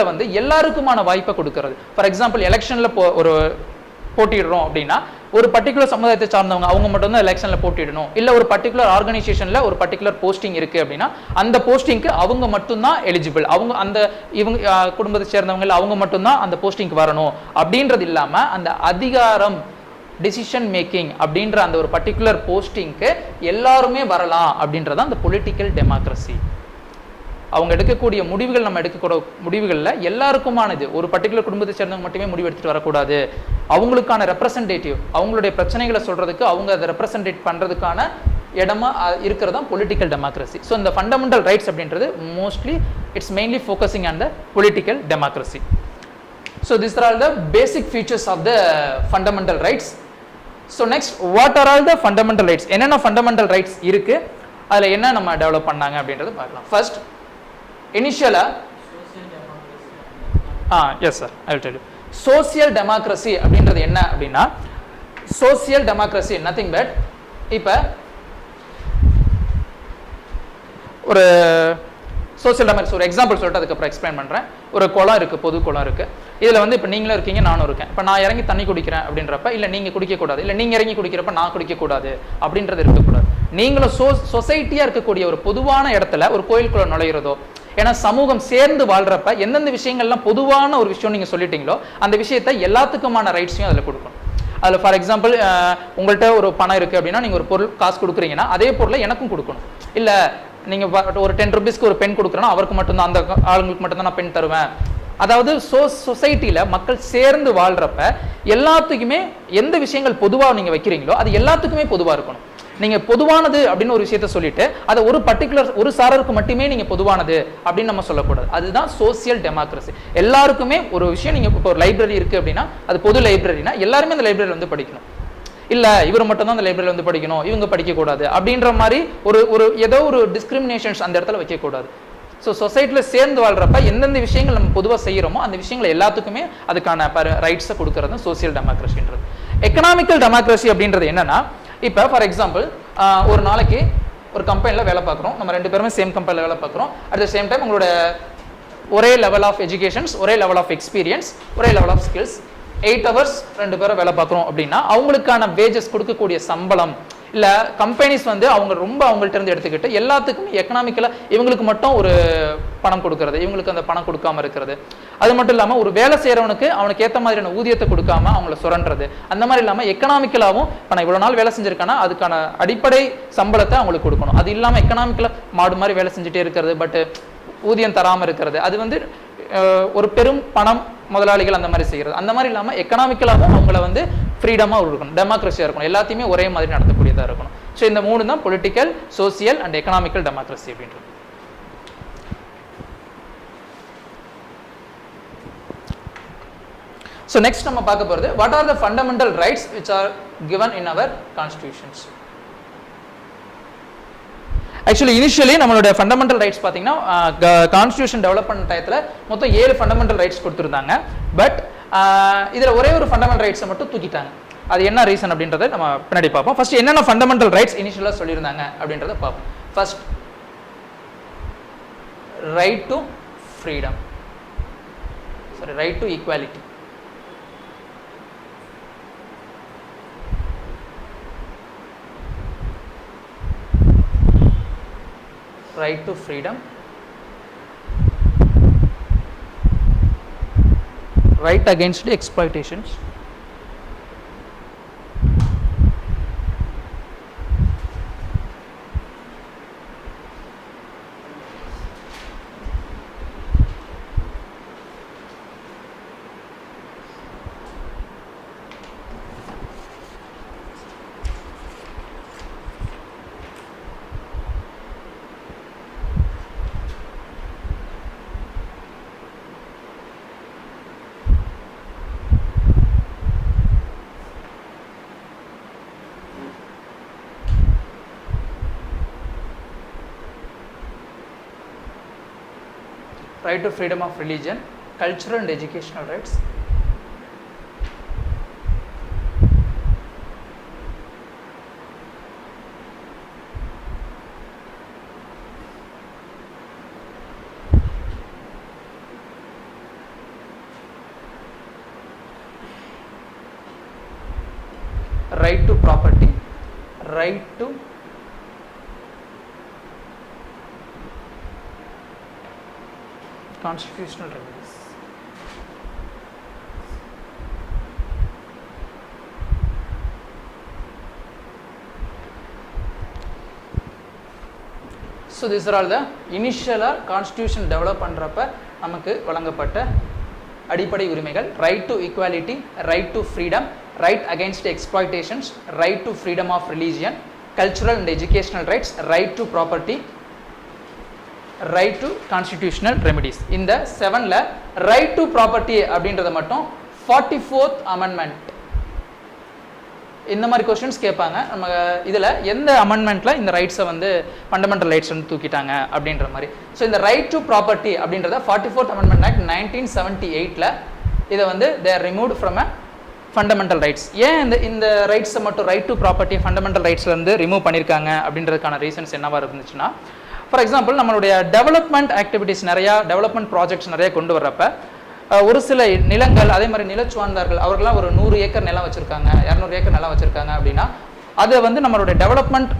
வந்து எல்லாருக்குமான வாய்ப்பை கொடுக்கிறது. ஃபார் எக்ஸாம்பிள் எலெக்ஷன்ல ஒரு போட்டிடுறோம் அப்படின்னா ஒரு பர்டிகுலர் சமுதாயத்தை சார்ந்தவங்க அவங்க மட்டும் தான் எலெக்ஷன்ல போட்டிடணும். இல்ல ஒரு பர்டிகுலர் ஆர்கனைசேஷன்ல ஒரு பர்டிகுலர் போஸ்டிங் இருக்கு அப்படின்னா அந்த போஸ்டிங்க்கு அவங்க மட்டும்தான் எலிஜிபிள். அவங்க அந்த இவங்க குடும்பத்தை சேர்ந்தவங்க அவங்க மட்டும்தான் அந்த போஸ்டிங்க்கு வரணும் அப்படின்றது இல்லாம அந்த அதிகாரம் டிசிஷன் மேக்கிங் அப்படின்ற அந்த ஒரு பர்டிகுலர் போஸ்டிங்க்கு எல்லாருமே வரலாம் அப்படின்றது அந்த பொலிட்டிக்கல் டெமோக்ரஸி. அவங்க எடுக்கக்கூடிய முடிவுகள் நம்ம எடுக்கக்கூடிய முடிவுகளில் எல்லாருக்குமானது. ஒரு பர்டிகுலர் குடும்பத்தை சேர்ந்தவங்க மட்டுமே முடிவு எடுத்துட்டு வரக்கூடாது. அவங்களுக்கான ரெப்ரசன்டேட்டிவ் அவங்களுடைய பிரச்சனைகளை சொல்றதுக்கு அவங்க அதை ரெப்ரசன்டேட் பண்றதுக்கான இடமா இருக்கிறது தான் பொலிட்டிக்கல் டெமோக்ரஸி. ஸோ இந்த ஃபண்டமெண்டல் ரைட்ஸ் அப்படின்றது mostly it's mainly focusing on the political democracy. So this are all the basic features of the fundamental rights. So next what are all the fundamental rights, என்னென்ன fundamental rights இருக்கு, அதில் என்ன நம்ம develop பண்ணாங்க அப்படின்றது பார்க்கலாம். First இனிஷியலா yes sir I will tell you. Social democracy அப்படின்றது என்ன அப்படின்னா, சோசியல் டெமோக்ரஸி நத்திங் பட் இப்போ ஒரு சோசியல் டெமோக்ரஸி ஒரு எக்ஸாம்பிள் சொல்லிட்டு அதுக்கப்புறம் எக்ஸ்பிளைன் பண்ணுறேன். ஒரு குளம் இருக்குது, பொது குளம் இருக்குது. இதில் வந்து இப்போ நீங்களும் இருக்கீங்க நானும் இருக்கேன். இப்போ நான் இறங்கி தண்ணி குடிக்கிறேன் அப்படின்றப்ப இல்லை நீங்கள் குடிக்கக்கூடாது, இல்லை நீங்கள் இறங்கி குடிக்கிறப்ப நான் குடிக்கக்கூடாது அப்படின்றது இருக்கக்கூடாது. நீங்களும் சொசைட்டியாக இருக்கக்கூடிய ஒரு பொதுவான இடத்துல ஒரு கோயிலுக்குள்ள நுழையிறதோ, ஏன்னா சமூகம் சேர்ந்து வாழ்றப்ப எந்தெந்த விஷயங்கள்லாம் பொதுவான ஒரு விஷயம் நீங்கள் சொல்லிட்டீங்களோ அந்த விஷயத்த எல்லாத்துக்குமான ரைட்ஸையும் அதில் கொடுக்கணும். அதில் ஃபார் எக்ஸாம்பிள் உங்கள்கிட்ட ஒரு பணம் இருக்குது அப்படின்னா நீங்கள் ஒரு பொருள் காசு கொடுக்குறீங்கன்னா அதே பொருளை எனக்கும் கொடுக்கணும். இல்லை நீங்கள் ஒரு 10 ரூபீஸ்க்கு ஒரு பென் கொடுக்குறேன்னா அவருக்கு மட்டும்தான், அந்த ஆளுங்களுக்கு மட்டும்தான் நான் பென் தருவேன். அதாவது சொசைட்டியில் மக்கள் சேர்ந்து வாழ்றப்ப எல்லாத்துக்குமே எந்த விஷயங்கள் பொதுவாக நீங்கள் வைக்கிறீங்களோ அது எல்லாத்துக்குமே பொதுவாக இருக்கணும். நீங்க பொதுவானது அப்படின்னு ஒரு விஷயத்த சொல்லிட்டு அதை ஒரு பர்டிகுலர் ஒரு சாரருக்கு மட்டுமே நீங்க பொதுவானது அப்படின்னு நம்ம சொல்லக்கூடாது. அதுதான் சோசியல் டெமோக்ரஸி. எல்லாருக்குமே ஒரு விஷயம், நீங்க இப்போ ஒரு லைப்ரரி இருக்கு அப்படின்னா அது பொது லைப்ரரினா எல்லாருமே அந்த லைப்ரரியில் வந்து படிக்கணும். இல்ல இவர் மட்டும் தான் அந்த லைப்ரரியில் வந்து படிக்கணும், இவங்க படிக்கக்கூடாது அப்படின்ற மாதிரி ஒரு ஏதோ ஒரு டிஸ்கிரிமினேஷன்ஸ் அந்த இடத்துல வைக்கக்கூடாது. ஸோ சொசைட்டியில் சேர்ந்து வாழ்றப்ப எந்தெந்த விஷயங்கள் நம்ம பொதுவாக செய்கிறோமோ அந்த விஷயங்கள் எல்லாத்துக்குமே அதுக்கான ரைட்ஸை கொடுக்கறது சோசியல் டெமோக்ரஸின்றது. எக்கனாமிக்கல் டெமோக்ரஸி அப்படின்றது என்னன்னா, இப்போ ஃபார் எக்ஸாம்பிள் ஒரு நாளைக்கு ஒரு கம்பெனியில் வேலை பார்க்குறோம், நம்ம 2 பேருமே சேம் கம்பெனியில் வேலை பார்க்குறோம். அட் த சேம் டைம் உங்களோட ஒரே லெவல் ஆஃப் எஜுகேஷன்ஸ், ஒரே லெவல் ஆஃப் எக்ஸ்பீரியன்ஸ், ஒரே லெவல் ஆஃப் ஸ்கில்ஸ், 8 hours 2 பேரும் வேலை பார்க்குறோம் அப்படின்னா அவங்களுக்கான வேஜஸ் கொடுக்கக்கூடிய சம்பளம் இல்லை கம்பெனிஸ் வந்து அவங்க ரொம்ப அவங்கள்ட்ட இருந்து எடுத்துக்கிட்டு எல்லாத்துக்குமே எக்கனாமிக்கலாக இவங்களுக்கு மட்டும் ஒரு பணம் கொடுக்கறது, இவங்களுக்கு அந்த பணம் கொடுக்காம இருக்கிறது. அது மட்டும் இல்லாமல் ஒரு வேலை செய்கிறவனுக்கு அவனுக்கு ஏற்ற மாதிரியான ஊதியத்தை கொடுக்காம அவங்கள சுரண்டுறது. அந்த மாதிரி இல்லாமல் எக்கனாமிக்கலாகவும் இப்போ நான் இவ்வளோ நாள் வேலை செஞ்சிருக்கேன்னா அதுக்கான அடிப்படை சம்பளத்தை அவங்களுக்கு கொடுக்கணும். அது இல்லாமல் எக்கனாமிக்கலாக மாடு மாதிரி வேலை செஞ்சுட்டே இருக்கிறது, பட் ஊதியம் தராமல் இருக்கிறது, அது வந்து ஒரு பெரும் பணம் முதலாளிகள் அந்த மாதிரி செய்கிறது. அந்த மாதிரி இல்லாமல் எக்கனாமிக்கலாகவும் அவங்கள வந்து ஃப்ரீடமாக இருக்கணும், டெமோக்ரஸியாக இருக்கணும், எல்லாத்தையுமே ஒரே மாதிரி நடத்தக்கூடியதாக இருக்கணும். ஸோ இந்த 3 தான் political, social and economical democracy அப்படின்றது. ஸோ நெக்ஸ்ட் நம்ம பார்க்க போகிறது what are the fundamental rights which are given in our constitutions. Actually initially நம்மளோட ஃபண்டமெண்டல் ரைட்ஸ் பார்த்தீங்கன்னா கான்ஸ்டியூஷன் டெவலப் பண்ண டயத்தில் மொத்தம் 7 ஃபண்டமெண்டல் ரைட்ஸ் கொடுத்துருந்தாங்க. பட் இதில் ஒரே ஒரு ஃபண்டமெண்டல் ரைட்ஸை மட்டும் தூக்கிட்டாங்க. அது என்ன ரீசன் அப்படின்றத நம்ம பின்னாடி பார்ப்போம். ஃபர்ஸ்ட் என்னென்ன ஃபண்டமெண்டல் ரைட்ஸ் இனிஷியலாக சொல்லியிருந்தாங்க அப்படின்றத பார்ப்போம். First right to freedom, sorry right to equality. Right to freedom, right against the exploitations, right to freedom of religion, cultural and educational rights, right to property, right to constitutional remedies. So these are all the initial constitution develop பண்றப்ப நமக்கு வழங்கப்பட்ட அடிப்படை உரிமைகள். Right to equality, right to freedom, right against exploitations, right to freedom of religion, cultural and educational rights, right to property, right to constitutional remedies. இந்த 7ல right to property அப்படின்றத மட்டும் 44th amendment இந்த மாதிரி கொஸ்டின்ஸ் கேட்பாங்க. நம்ம இதில் எந்த அமெண்ட்மெண்ட்டில் இந்த ரைட்ஸை வந்து ஃபண்டமெண்டல் ரைட்ஸ் வந்து தூக்கிட்டாங்க அப்படின்ற மாதிரி. ஸோ இந்த ரைட் டு ப்ராப்பர்ட்டி அப்படின்றத 44th அமெண்ட்மெண்ட் ஆக்ட் 1978ல் இதை வந்து they removed from a fundamental rights. ஏன் இந்த ரைட்ஸை மட்டும் ரைட் டு ப்ராப்பர்ட்டி ஃபண்டமெண்டல் ரைட்ஸ்லேருந்து ரிமூவ் பண்ணியிருக்காங்க அப்படின்றதுக்கான ரீசன்ஸ் என்னவாக இருந்துச்சுன்னா, ஃபார் எக்ஸாம்பிள் நம்மளுடைய டெவலப்மெண்ட் ஆக்டிவிட்டீஸ் நிறையா, டெவலப்மெண்ட் ப்ராஜெக்ட்ஸ் நிறைய கொண்டு வர்றப்ப ஒரு சில நிலங்கள், அதே மாதிரி நிலச்சுவார்ந்தார்கள் அவர்களாம் ஒரு 100 ஏக்கர் நிலம் வச்சுருக்காங்க, 200 ஏக்கர் நிலம் வச்சுருக்காங்க அப்படின்னா அதை வந்து நம்மளுடைய டெவலப்மெண்ட்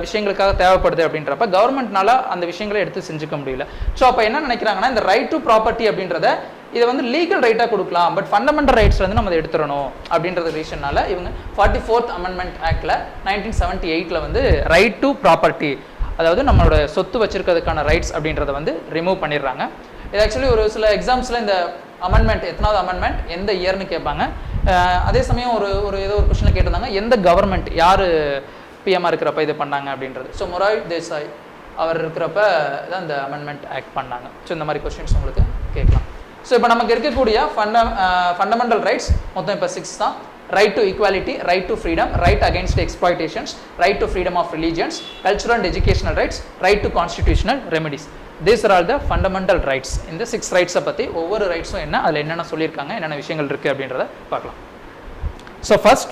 விஷயங்களுக்காக தேவைப்படுது அப்படின்றப்ப கவர்மெண்ட்னால அந்த விஷயங்களை எடுத்து செஞ்சுக்க முடியல. ஸோ அப்போ என்ன நினைக்கிறாங்கன்னா, இந்த ரைட் டு ப்ராப்பர்ட்டி அப்படின்றத இதை வந்து லீகல் ரைட்டாக கொடுக்கலாம், பட் ஃபண்டமெண்டல் ரைட்ஸ் வந்து நம்ம அதை எடுத்துடணும் அப்படின்றது ரீசன்னால இவங்க 44th அமெண்ட்மெண்ட் ஆக்டில் 1978ல் வந்து ரைட் டு ப்ராப்பர்ட்டி, அதாவது நம்மளோட சொத்து வச்சிருக்கிறதுக்கான ரைட்ஸ் அப்படின்றத வந்து ரிமூவ் பண்ணிடுறாங்க. இது ஆக்சுவலி ஒரு சில எக்ஸாம்ஸில் இந்த அமெண்ட்மெண்ட் எத்தனாவது அமெண்ட்மெண்ட் எந்த இயர்னு கேட்பாங்க. அதே சமயம் ஒரு ஏதோ ஒரு கொஸ்டினில் கேட்டிருந்தாங்க, எந்த கவர்மெண்ட் யார் பிஎம்ஆர் இருக்கிறப்ப இது பண்ணாங்க அப்படின்றது. ஸோ மொராய் தேசாய் அவர் இருக்கிறப்ப தான் இந்த அமெண்ட்மெண்ட் ஆக்ட் பண்ணாங்க. ஸோ இந்த மாதிரி கொஸ்டின்ஸ் உங்களுக்கு கேட்கலாம். ஸோ இப்போ நமக்கு இருக்கக்கூடிய ஃபண்டமெண்டல் ரைட்ஸ் மொத்தம் இப்போ 6 தான். Right to equality, right to freedom, right against exploitations, right to freedom of religions, cultural and educational rights, right to constitutional remedies. These are all the fundamental rights. இந்த 6 ரைட்ஸை பற்றி ஒவ்வொரு ரைட்ஸும் என்ன, அதில் என்னென்ன சொல்லியிருக்காங்க, என்னென்ன விஷயங்கள் இருக்குது அப்படின்றத பார்க்கலாம். So first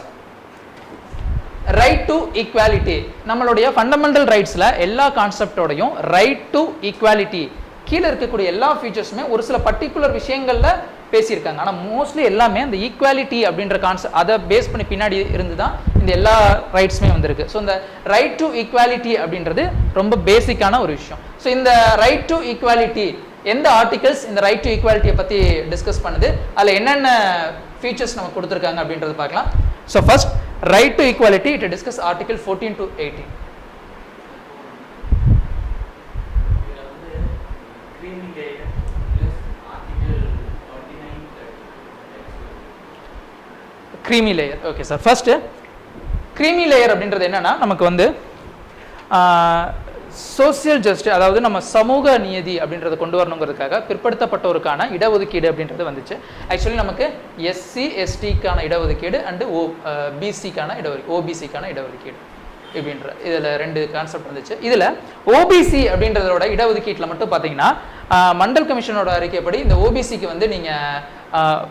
right to equality. நம்மளுடைய ஃபண்டமெண்டல் ரைட்ஸில் எல்லா கான்செப்டோடையும் ரைட் டு ஈக்குவாலிட்டி கீழே இருக்கக்கூடிய எல்லா ஃபீச்சர்ஸுமே ஒரு சில பர்டிகுலர் விஷயங்களில் பேசியிருக்காங்க. ஆனால் மோஸ்ட்லி எல்லாமே அந்த ஈக்குவாலிட்டி அப்படின்ற கான்செப்ட் அதை பேஸ் பண்ணி பின்னாடி இருந்து தான் இந்த எல்லா ரைட்ஸுமே வந்திருக்கு. ஸோ இந்த ரைட் டு ஈக்குவாலிட்டி அப்படின்றது ரொம்ப பேசிக்கான ஒரு விஷயம். ஸோ இந்த ரைட் டு ஈக்குவாலிட்டி எந்த ஆர்டிகல்ஸ் இந்த ரைட் டு ஈக்குவாலிட்டியை பற்றி டிஸ்கஸ் பண்ணுது, அதில் என்னென்ன ஃபீச்சர்ஸ் நம்ம கொடுத்துருக்காங்க அப்படின்றது பார்க்கலாம். So first right to equality it discuss article 14 to 18. Creamy layer. Okay sir, first creamy layer அப்படின்றது என்னன்னா, நமக்கு வந்து சோசியல் ஜஸ்டிஸ், அதாவது நம்ம சமூக நீதி அப்படின்றத கொண்டு வரணுங்கிறதுக்காக பிற்படுத்தப்பட்டோருக்கான இடஒதுக்கீடு அப்படின்றது வந்துச்சு. ஆக்சுவலி நமக்கு எஸ்சி எஸ்டிக்கான இடஒதுக்கீடு அண்டு பிசிக்கான ஓபிசிக்கான இடஒதுக்கீடு இப்படின்ற இதில் 2 கான்செப்ட் வந்துச்சு. இதில் ஓபிசி அப்படின்றதோட இடஒதுக்கீட்டில் மட்டும் பார்த்தீங்கன்னா மண்டல் கமிஷனோட அறிக்கைப்படி இந்த ஓபிசிக்கு வந்து நீங்கள்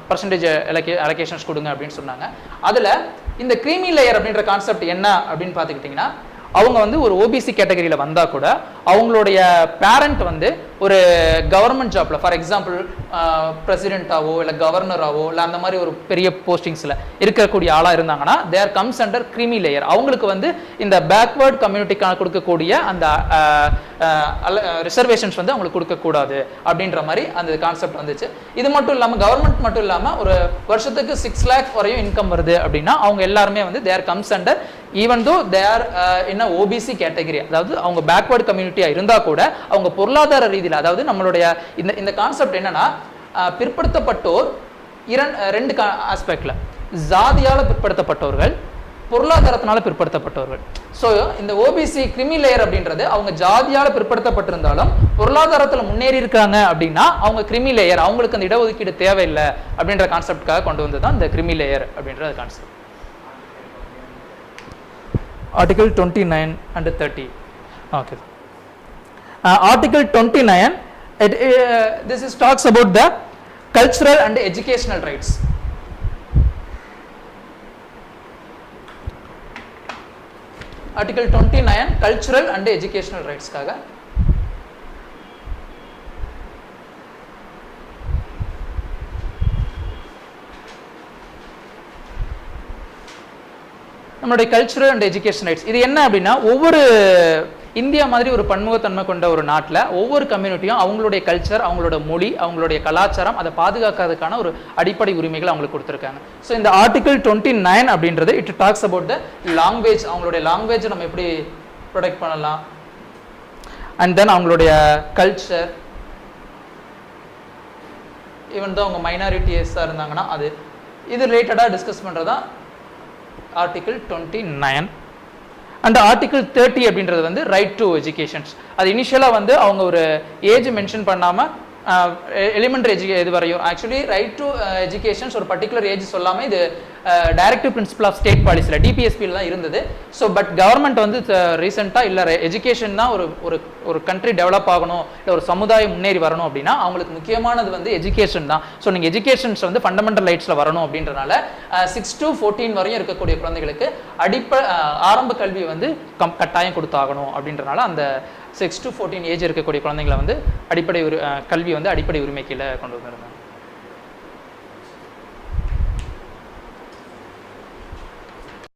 பர்சன்டேஜ் அலோகேஷன்ஸ் கொடுங்க அப்படின்னு சொன்னாங்க. அதில் இந்த க்ரீமி லேயர் அப்படின்ற கான்செப்ட் என்ன அப்படின்னு பார்த்துக்கிட்டிங்கன்னா, அவங்க வந்து ஒரு ஓபிசி கேட்டகரியில் வந்தால் கூட அவங்களுடைய பேரண்ட் வந்து ஒரு கவர்மெண்ட் ஜாப்ல, ஃபார் எக்ஸாம்பிள் பிரசிடென்ட்டாவோ இல்லை கவர்னராவோ இல்லை அந்த மாதிரி ஒரு பெரிய போஸ்டிங்ஸில் இருக்கக்கூடிய ஆளாக இருந்தாங்கன்னா there comes under creamy layer. அவங்களுக்கு வந்து இந்த பேக்வேர்ட் கம்யூனிட்டிக்கான கொடுக்கக்கூடிய அந்த ரிசர்வேஷன்ஸ் வந்து அவங்களுக்கு கொடுக்கக்கூடாது அப்படின்ற மாதிரி அந்த கான்செப்ட் வந்துச்சு. இது மட்டும் இல்லாமல் கவர்மெண்ட் மட்டும் இல்லாமல் ஒரு வருஷத்துக்கு 6 lakh வரையும் இன்கம் வருது அப்படின்னா அவங்க எல்லாருமே வந்து தேர் கம்ஸ் அண்டர் ஈவன் தோ தேர் என்ன ஓபிசி கேட்டகரி, அதாவது அவங்க பேக்வேர்ட் கம்யூனிட்டியாக இருந்தால் கூட அவங்க பொருளாதார ரீதியில், அதாவது நம்மளுடைய இந்த கான்செப்ட் என்னன்னா பிற்படுத்தப்பட்டோர் 2 ஆஸ்பெக்ட்ல, ஜாதியால் பிற்படுத்தப்பட்டவர்கள், பொருளாதாரத்தினால பிற்படுத்தப்பட்டவர்கள். ஸோ இந்த ஓபிசி க்ரீமி லேயர் அப்படின்றது அவங்க ஜாதியால் பிற்படுத்தப்பட்டிருந்தாலும் பொருளாதாரத்தில் முன்னேறி இருக்காங்க அப்படின்னா அவங்க க்ரீமி லேயர், அவங்களுக்கு அந்த இடஒதுக்கீடு தேவையில்லை அப்படின்ற கான்செப்டுக்காக கொண்டு வந்து தான் இந்த க்ரீமி லேயர் அப்படின்ற concept. Article 29 and 30. Okay. Article 29, this is talks about the cultural and educational rights. Article 29 cultural and educational rights kaga. நம்மளுடைய கல்ச்சரல் அண்ட் எஜுகேஷன் ரைட்ஸ். இது என்ன அப்படின்னா, ஒவ்வொரு இந்தியா மாதிரி ஒரு பன்முகத்தன்மை கொண்ட ஒரு நாட்டில் ஒவ்வொரு கம்யூனிட்டியும் அவங்களுடைய கல்ச்சர், அவங்களோட மொழி, அவங்களுடைய கலாச்சாரம் அதை பாதுகாக்கிறதுக்கான ஒரு அடிப்படை உரிமைகள் அவங்களுக்கு கொடுத்துருக்காங்க. ஸோ இந்த ஆர்டிகல் 29 அப்படின்றது it talks about the language. அவங்களுடைய லாங்குவேஜை நம்ம எப்படி ப்ரொடெக்ட் பண்ணலாம், அண்ட் தென் அவங்களுடைய கல்ச்சர், ஈவன் தான் அவங்க மைனாரிட்டிஸாக இருந்தாங்கன்னா அது இது ரிலேட்டடாக டிஸ்கஸ் பண்ணுறது தான் ஆர்டிகல் 29. அண்ட் ஆர்டிகல் 30 அப்படின்றது வந்து ரைட் டு எஜுகேஷன்ஸ். அது இனிஷியலாக வந்து அவங்க ஒரு ஏஜ் மென்ஷன் பண்ணாமல் எலிமெண்ட்ரி இது வரையும் ஆக்சுவலி ரைட் டு எஜுகேஷன்ஸ் ஒரு பர்டிகுலர் ஏஜ் சொல்லாமல் இது டைரக்டிவ் பிரின்சிபல் ஆஃப் ஸ்டேட் பாலிசியில் டிபிஎஸ்பியில் தான் இருந்தது. ஸோ பட் கவர்மெண்ட் வந்து ரீசெண்டாக இல்லை எஜுகேஷன் தான் ஒரு கண்ட்ரி டெவலப் ஆகணும், இல்லை ஒரு சமுதாயம் முன்னேறி வரணும் அப்படின்னா அவங்களுக்கு முக்கியமானது வந்து எஜுகேஷன் தான். ஸோ நீங்கள் எஜுகேஷன்ஸ் வந்து ஃபண்டமெண்டல் ரைட்ஸில் வரணும் அப்படின்றனால 6 to 14 வரையும் இருக்கக்கூடிய குழந்தைகளுக்கு ஆரம்ப கல்வியை வந்து கட்டாயம் கொடுத்தாகணும் அப்படின்றனால அந்த 6 to 14 ஏஜ் இருக்கக்கூடிய குழந்தைங்களை வந்து அடிப்படை கல்வி வந்து அடிப்படை உரிமை கீழே கொண்டு வந்திருந்தாங்க.